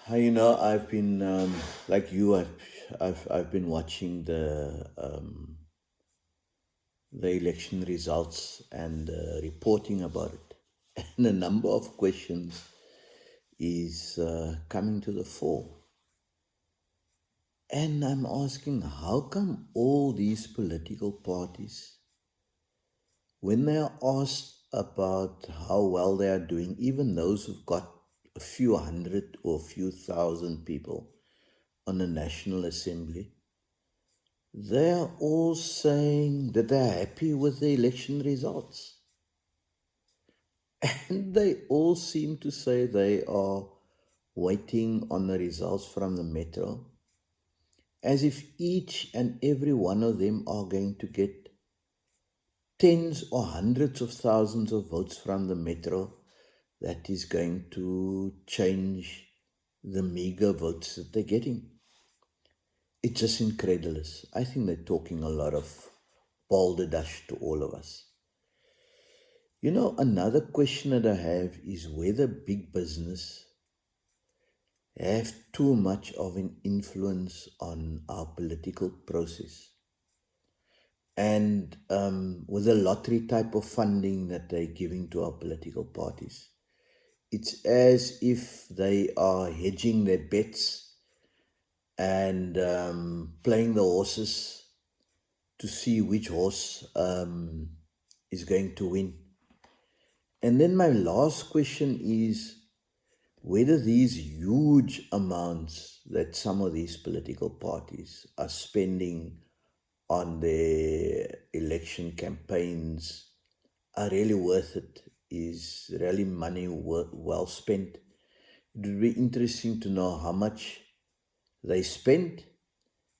I've been like you. I've been watching the election results and reporting about it, and a number of questions is coming to the fore. And I'm asking, how come all these political parties, when they are asked about how well they are doing, even those who've got a few hundred or a few thousand people on the National Assembly, they are all saying that they're happy with the election results. And they all seem to say they are waiting on the results from the Metro, as if each and every one of them are going to get tens or hundreds of thousands of votes from the Metro that is going to change the meager votes that they're getting. It's just incredulous. I think they're talking a lot of balderdash to all of us. Another question that I have is whether big business have too much of an influence on our political process. And with the lottery type of funding that they're giving to our political parties, it's as if they are hedging their bets and playing the horses to see which horse is going to win. And then my last question is whether these huge amounts that some of these political parties are spending on their election campaigns are really worth it, is really money well spent. It would be interesting to know how much they spent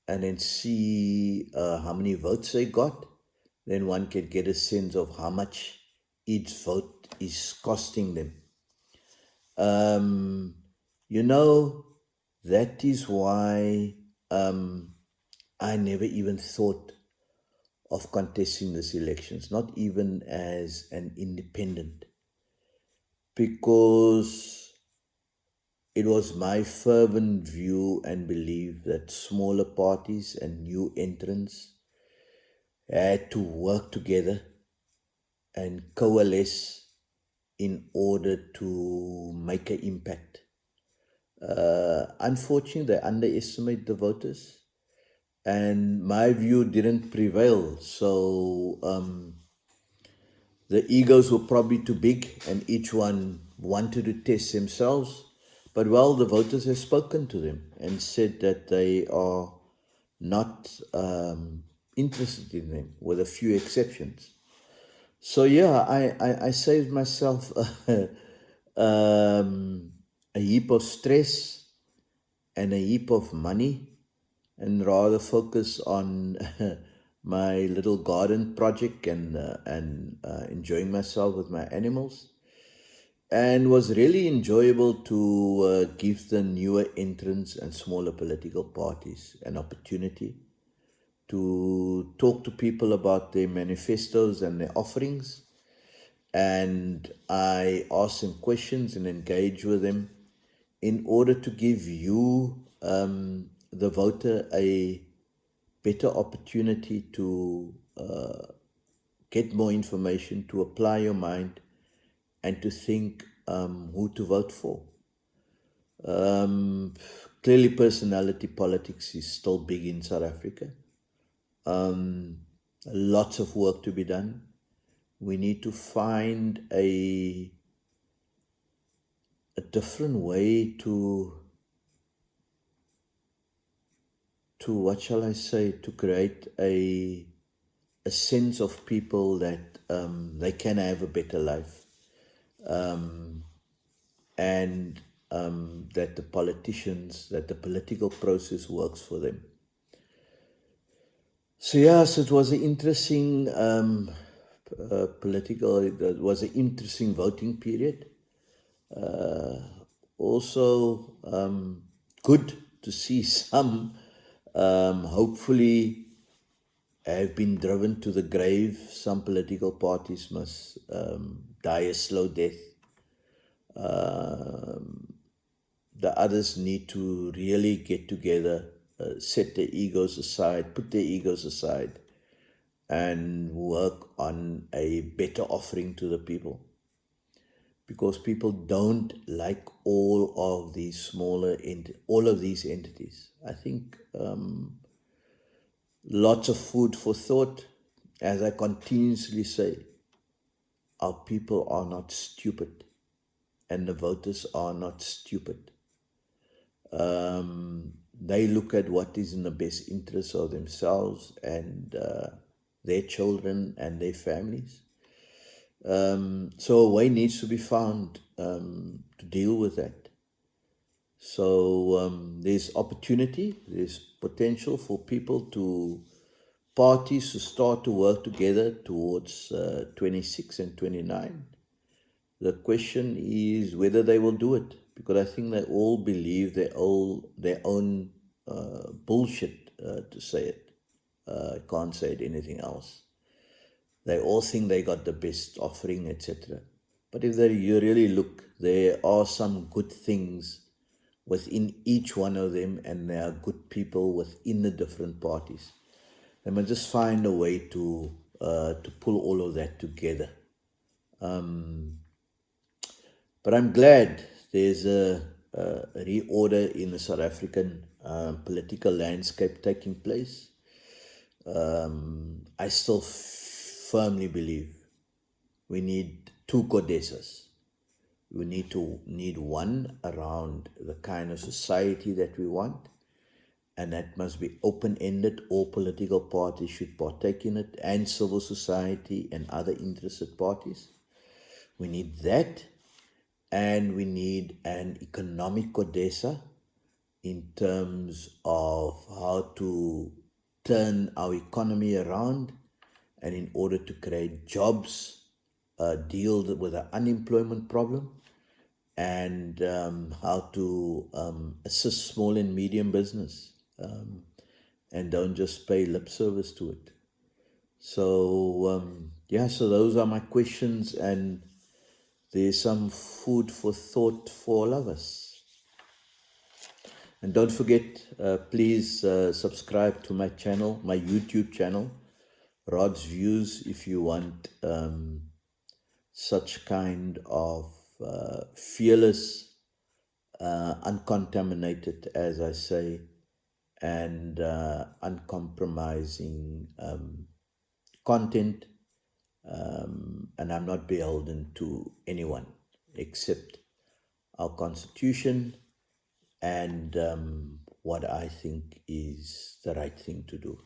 and then see how many votes they got. Then one can get a sense of how much each vote is costing them. Um, you know, that is why I never even thought of contesting these elections, not even as an independent, because it was my fervent view and belief that smaller parties and new entrants had to work together and coalesce in order to make an impact. Unfortunately, they underestimate the voters, and my view didn't prevail. So the egos were probably too big, and each one wanted to test themselves. But well, the voters have spoken to them and said that they are not interested in them, with a few exceptions. So yeah, I saved myself a heap of stress and a heap of money, and rather focus on my little garden project and enjoying myself with my animals. And was really enjoyable to give the newer entrants and smaller political parties an opportunity to talk to people about their manifestos and their offerings. And I ask them questions and engage with them in order to give you, the voter, a better opportunity to get more information, to apply your mind, and to think who to vote for. Um, Clearly, personality politics is still big in South Africa. Lots of work to be done. We need to find a different way to what shall I say, to create a sense of people that they can have a better life, and that the politicians, that the political process works for them. So yes, it was an interesting it was an interesting voting period. Also, good to see some, hopefully, have been driven to the grave. Some political parties must die a slow death. the others need to really get together, set their egos aside, put their egos aside, and work on a better offering to the people. Because people don't like all of these entities. I think lots of food for thought. As I continuously say, our people are not stupid, and the voters are not stupid. They look at what is in the best interest of themselves and their children and their families. So a way needs to be found to deal with that. So there's opportunity, there's potential for parties to start to work together towards 26 and 29. The question is whether they will do it, because I think they all believe their own bullshit, to say it. I can't say it anything else. They all think they got the best offering, etc. But if you really look, there are some good things within each one of them, and there are good people within the different parties. They must just find a way to pull all of that together. But I'm glad there's a reorder in the South African political landscape taking place. I still firmly believe we need two CODESAs. We need one around the kind of society that we want, and that must be open-ended. All political parties should partake in it, and civil society and other interested parties. We need that, and we need an economic CODESA in terms of how to turn our economy around, and in order to create jobs, deal with the unemployment problem, and how to assist small and medium business, and don't just pay lip service to it. So so those are my questions, and there's some food for thought for all of us. And don't forget, please subscribe to my channel, my YouTube channel, Rod's Views, if you want such kind of fearless, uncontaminated, as I say, and uncompromising content. And I'm not beholden to anyone except our Constitution and what I think is the right thing to do.